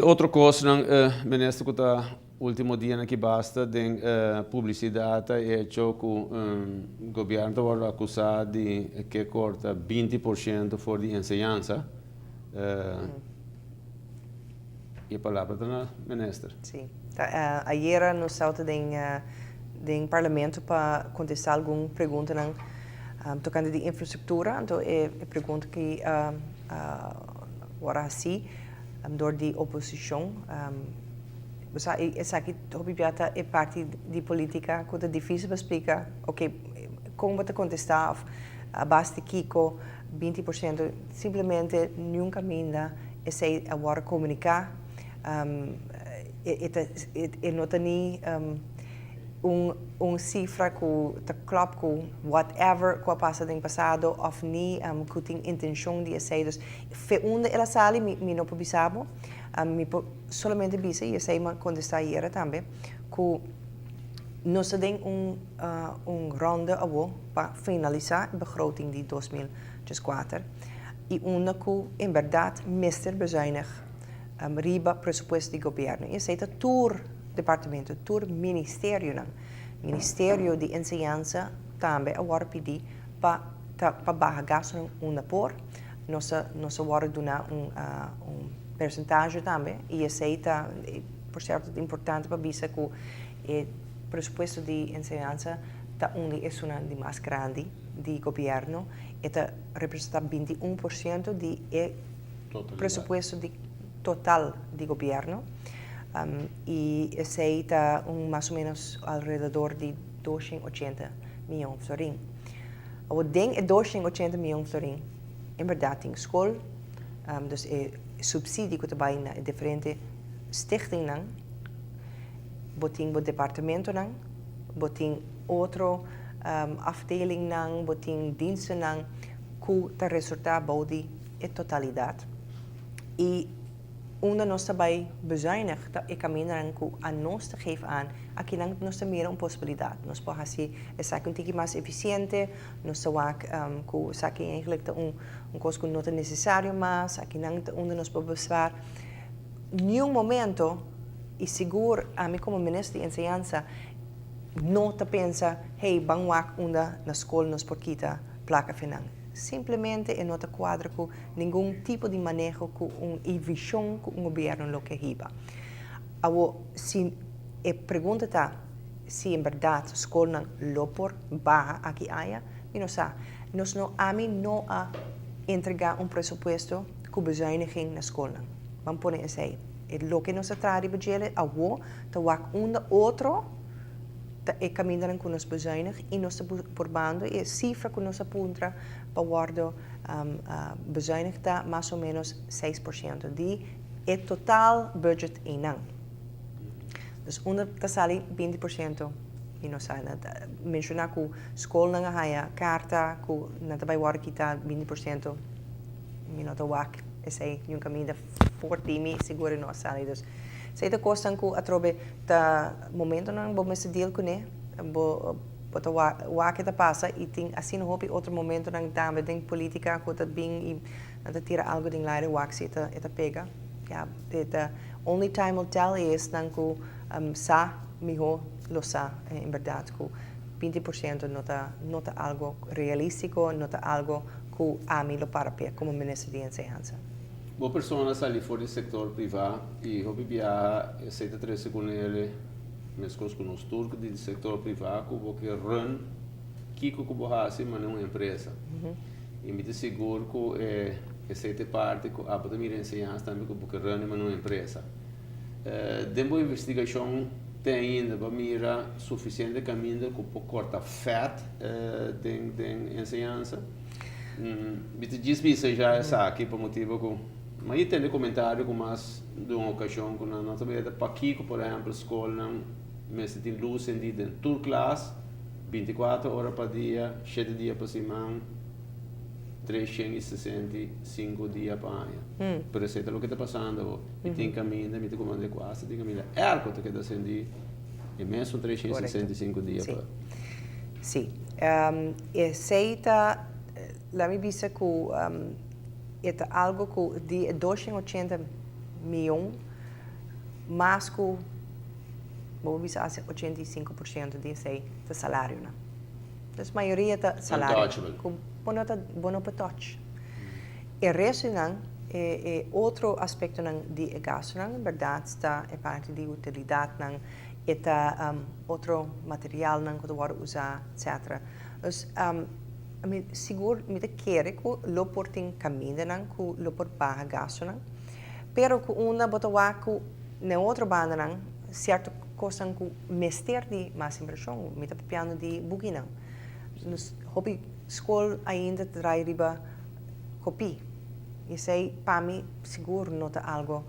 outra coisa, ministro, que está último dia que basta de publicidade é que o governo está acusado de que corta 20% for de enseñanza. E a palavra da ministra. Sim. Ayer nós estávamos em parlamento para contestar alguma pergunta tocando de infraestrutura. Então, é pergunta que agora assim, door de oposição. Essa aqui é parte de política que é difícil de explicar. Ok, como você contestar a base de Kiko, 20%, simplesmente nunca minda é agora comunicar. Não tem cifra que está claro com whatever que passa no passado ou nem que tem intenção de ser. Onde ela sai, me não publicava, somente bisa e sei mas contestar aí também que nós temos ronda para finalizar a begroting de 2024 e onde que em verdade mister bezuinig riba presupuesto do governo. E sei dat departamento, ministério Ministério de Enseñanza também agora pedir para barra gasto por nossa agora donar percentagem também e aceita por certo importante para dizer que o presupuesto de enseñanza está onde é uma de mais grande do governo e representa 21% de presupuesto de total do governo e aceita mais ou menos alrededor de 280 milhões de florins. O ding é 280 milhões de florins. Em verdade, tem escola, dus subsídio que trabalha em diferentes stichtingen, botin o departamento, botin outro afdeling, botin diensten, que resulta de a totalidade. E onde nós também bezuinigd, é caminho que a nós te geeft aan, aqui nós temos meer possibilidade. Nós podemos assim, é um pouco mais eficiente, nós temos que aqui eigenlijk coisa que não é necessário mais, aqui onde nós podemos bespaar. Nenhum momento, e seguro, a mim como ministro de enseñanza, não te pensa, hey, vamos onde na escola nós podemos quitar placa final. Simplesmente é nota quadra com nenhum tipo de manejo com visão que o governo lo que riba. Se a pergunta está se em verdade a escola não por barra aqui há, nós não a entregar presupuesto que bezuiniging na escola. Vamos pôr assim, o que nós traz de budget a outro é caminhando com nós bezuinig e nós por bando e cifra que nós aponta para guardo bezuinig está mais ou menos 6% de total budget em ano. Então, onde está sali 20% e nós mencionar que a escola não há carta que não vai guardar que está 20% e não está esse é um caminho forte e seguro nós sali. Sei da coisa que a trobe da momento não vou me deal com ele, o que está passa e tem assim não houve outro momento não também tem política que está bem e não tira algo de lá o que está pega. Ja, the only time will tell is não que sa miho lo sa em verdade que 20% não está algo realístico, não está algo que a mim lo para como ministro de enseñanza. Boa pessoa ali fora do setor privado e o BBA aceita trazer com ele mescos com os turcos do setor privado que run Kiko que borrasse mas não é uma empresa e me seguro que aceita parte que a boa enseñança também que run mas não é uma empresa dentro da investigação tem ainda para mirar suficiente caminho que pode cortar fat de enseñança me diz isso já essa aqui por motivo que mas aí tem comentário com mais de uma ocasião que nós também para Kiko, por exemplo, escola mas tem luz em toda classe 24 horas por dia 7 dias por semana 365 dias por ano por isso é o que está passando e tem caminho me tem comando quase tem caminho é o que está sendo e mesmo 365 dias por sim aceita lá me disse que é algo que de 280 milhões mais que vamos dizer 85% desse salário, né? Então, a maioria da salário com bono para touch. E resto não é outro aspecto não de gasto não, verdade está é parte de utilidade não, e tá outro material não que pode usar, etc. Então, seguro me quer que lo portem caminho não, que lo port barra gasto não, pero que uma botawa que na outra banda não, certo coisa que mester de mais impressão, me tá piano de bugi não. Nos hobby school ainda trai riba copy. E sei para mim seguro nota algo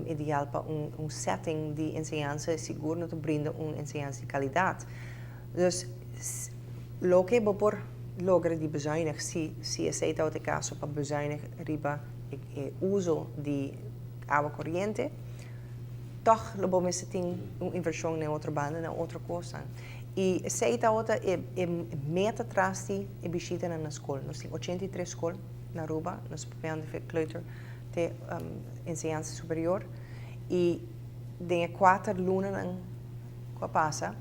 ideal para setting de ensinança, seguro nota brinda ensinança de qualidade. Dus lo que por logra de bezuinig se aceita o caso para bezuinig riba uso de água corrente, toch lo bom se tem inversão na outra banda, na outra coisa. E aceita outra meta atrás de visita na escola. Nós temos 83 escolas na Aruba, nós preparamos de kleuter de ensinança superior e de 4 lunas que passa,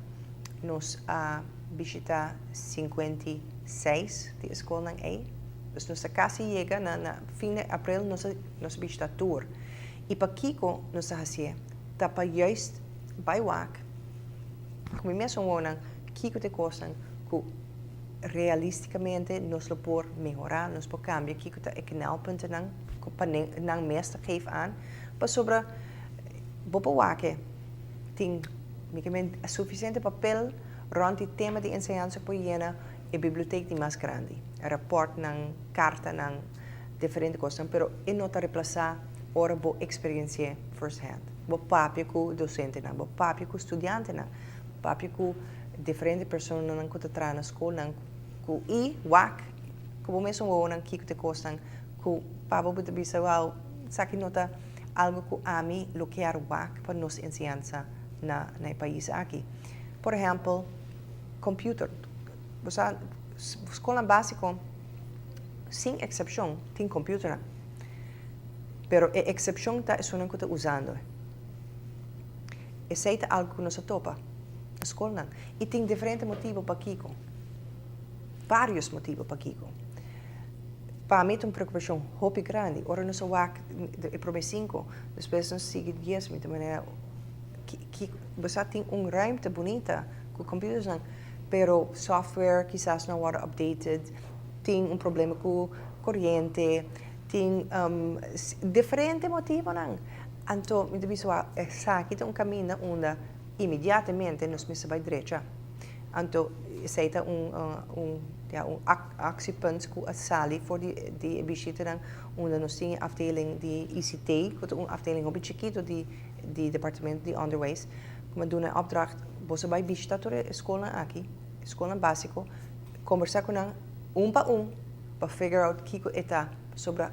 nós visita 56 de escola aí. Então, nós quase chega na fim de abril, nós visita tour. E para Kiko, nós fazemos, para juist bij WAC, como mesmo wonen, Kiko te costan que realisticamente nós lo por melhorar, nós por cambiar, Kiko te knelpunten nang meester geef aan, para sobre bopa WAC, tem suficiente papel rond het tema de enseñanza por llena e biblioteca de mais grande. Rapport nang carta nang diferente coisas, pero e não te reemplazar ora bo experiência first hand. Bo papi com docente nang, bo papi com estudante nang, papi com diferente pessoas nang que tra na escola nang, ku i wak, ku mesmo wo nang kiko te costan, ku pabo bota bisa wow, saki nota algo que a mim lo quero wak para nos enseñanza na país aqui. Por exemplo, computer. Você escola básica, sem exceção, tem computer. Pero a exceção está é uma coisa usando. Esse é algo que nós topa. Escola. E tem diferentes motivos para Kiko. Vários motivos para Kiko. Para mim, é uma preocupação muito grande. Ora, nós vamos para 5, depois nós seguimos 10, de maneira que você tem uma ruimte bonita com computers, pero software quizás não é updated, tem um problema com corrente, tem diferentes motivos. Então, me diz que um caminho onde imediatamente nós precisamos para a direita. Então, aceita actiepunt que a sali voor die visita onde nós temos a afdeling de ICT, uma afdeling op chiquito de departamento de underways, como doen een opdracht, você vai visitar toda a escola aqui, escola básica, conversar com ela para figure out que está sobre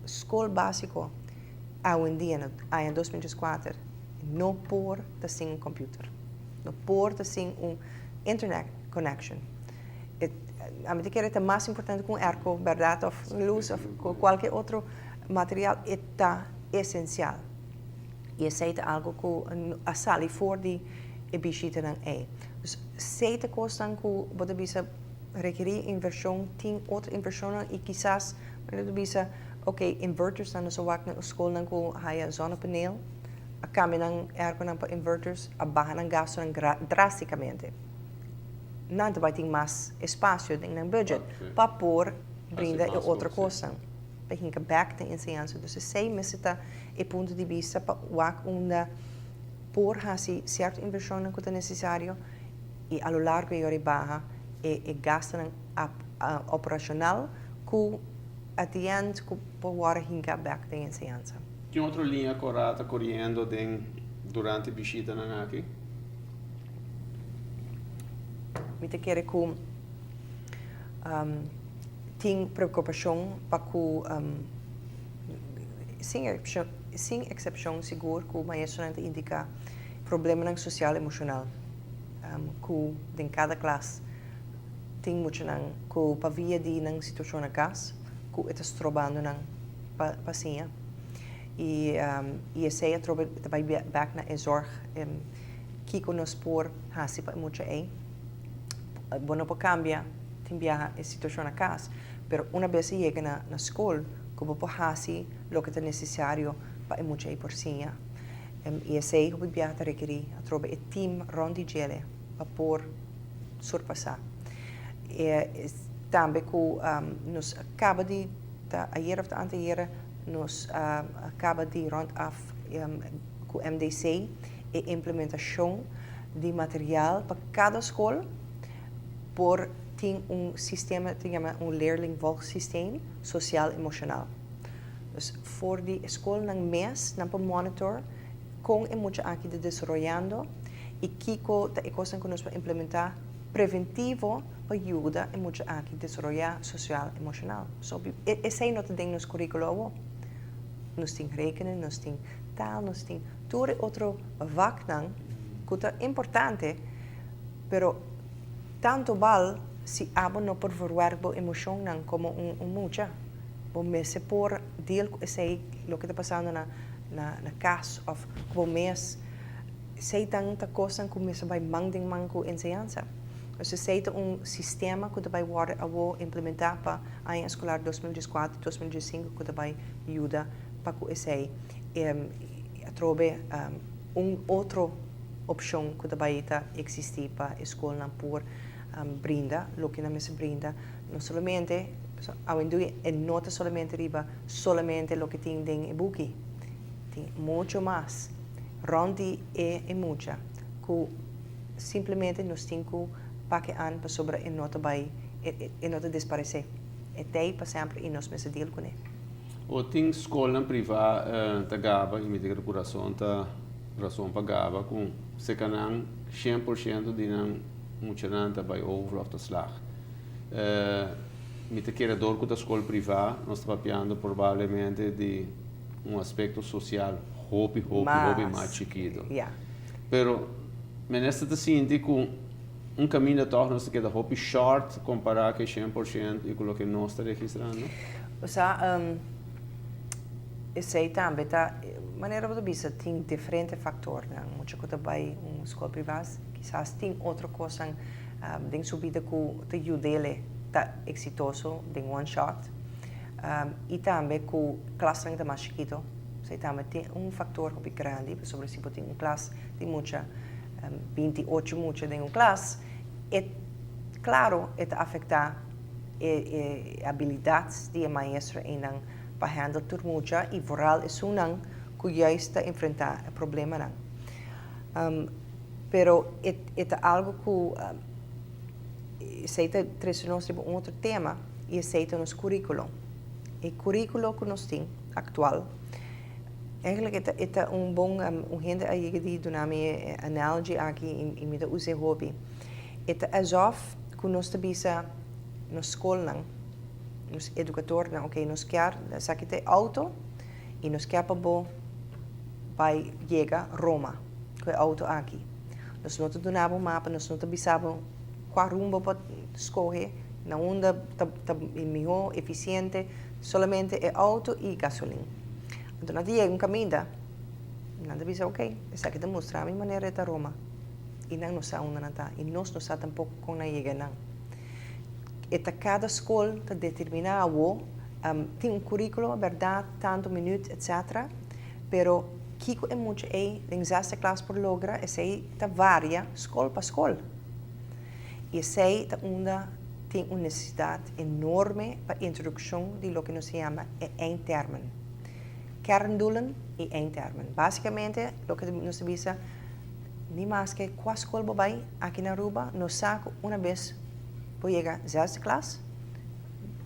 escola básica hoje em dia, em 2004, não por ter sim computer, não por ter sim internet connection. A mim que é mais importante que ERCO, verdade, ou luz, ou qualquer outro material, é essencial. E esse é algo que a sala for de visita é. Dus zeker kosten que você bisa requerir inversão, tem outra inversão e quizás você bisa, ok, inverters na nossa wak na escola com haya zonnepaneel, a kami ng aircon para inverters, a baja ng gasto drasticamente. Não vai ter mais espaço dentro do budget para pôr brinda e outra coisa. Para que back de ensinança. Então, sei mesita e ponto de vista para wak onde por hasi certa inversão que é necessário e a lo largo de hora barra e gasta operacional que adiante que pode hinga back de ensinança. Que outra linha correta correndo durante a visita na aqui? Me te quer que tem preocupação para que sem exceção seguro que o maestro indica problema social e emocional que em cada classe tem muito que para via de situação na casa que está trabalhando na paciência e sei trova também back na zorg kiko no spoor hasi pa mucho bueno po cambia timbia a situação na casa pero una vez llega na escola como po hasi lo que é necessário para mucho por sinha e sei como biata requeri a trova e team rondi gele para por surpassar e também que nos acaba de ayer of de anteayer nos acaba de rond af com MDC e implementação de material para cada escola por tem sistema que chama leerlingvolgsysteem social emocional. Dus voor die escola nang mês nang monitor com e muito aqui de desarrollando e kiko da coisa que nós vamos implementar preventivo para ajuda e muito aqui desarrollar social emocional. So esse é nota ding nos currículo. Nós tem rekenen, nós tem taal, nós tem todo outro vak nang que é importante, pero tanto vale se abo no por verwerbo emoção nang como mucha. Bom mês por deel sei lo que está passando na casa of bom mês sei tanta coisa que mês vai manding manco enseñanza. Dus sei sistema que vai war implementar para a escolar 2004-2005 que vai ajuda para que sei trobe outra opção que vai existir para a escola por brinda, lo que na mesa brinda, não somente e nota solamente riba solamente lo que tem em buki, tem muito mais, rondi e mucha, que simplesmente nós temos que pagar para sobre e nota vai e nota desaparecer, e tem para sempre e nós mesa deal com ele. O tem escola privada da Gaba e me diga coração tá razão para Gaba com se canang 100% de não muito nada vai over of the slag. Me te quer dor com a escola privada nós está papiando provavelmente de aspecto social hobby mais chiquito. Yeah. Pero me nesta te sinto com caminho toch nós queda hobby short comparar que 100% e com o que nós está registrando. O sea, sei também tá maneira de vista tem diferentes fatores, né? Muito que vai escola privada, quizás tem outra coisa tem subida que te ajuda ele tá exitoso tem one shot e também que o classe é mais chiquito, sei também tem fator que é grande, sobre se tem classe tem muita 28 muita em classe é claro é afetar habilidades de maestro em para handle turmucha e vooral is unang que já está enfrentar o problema não. Pero é algo que aceita nós outro tema e aceita nos currículo. E currículo que nós tem atual, eigenlijk é bom gente aí que do nome analogy aqui em mida use hobby. É alsof que nós te bisa na escola não nos educador não, ok, nos quer saquete auto e nos quer para chegar a Roma, com auto aqui. Nós não donamos mapa, nós não bisamos qual rumbo para escolher, na onda tá melhor, eficiente, solamente é auto e gasolina. Então, nós chega caminho, nada bisa ok, saquete mostrar a minha maneira de Roma e não sa onde não tá, e nós não sa tampouco com na chega não. Cada escola te determina tem currículo, verdade, tanto minuto, etc. Pero kiko é muito em sexta classe por logra, e sei ta varia escola para escola. E sei ta tem uma necessidade enorme para a introdução de lo que nos chama eindtermen. Kerndoelen e eindtermen. Basicamente, lo que nos diz nem mais que qual escola vai aqui na Aruba, nos saco uma vez por chegar à sexta classe,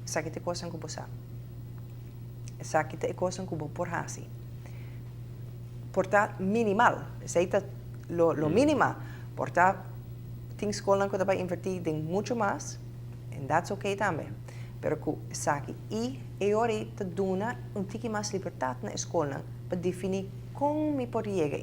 sabe que coisa que você sabe que coisa que por hasi. Portanto, minimal, aceita lo mínimo. Portanto, tem escola que vai invertir em muito mais, e that's okay também. Pero que sabe e ora te dona tique mais liberdade na escola para definir como me pode chegar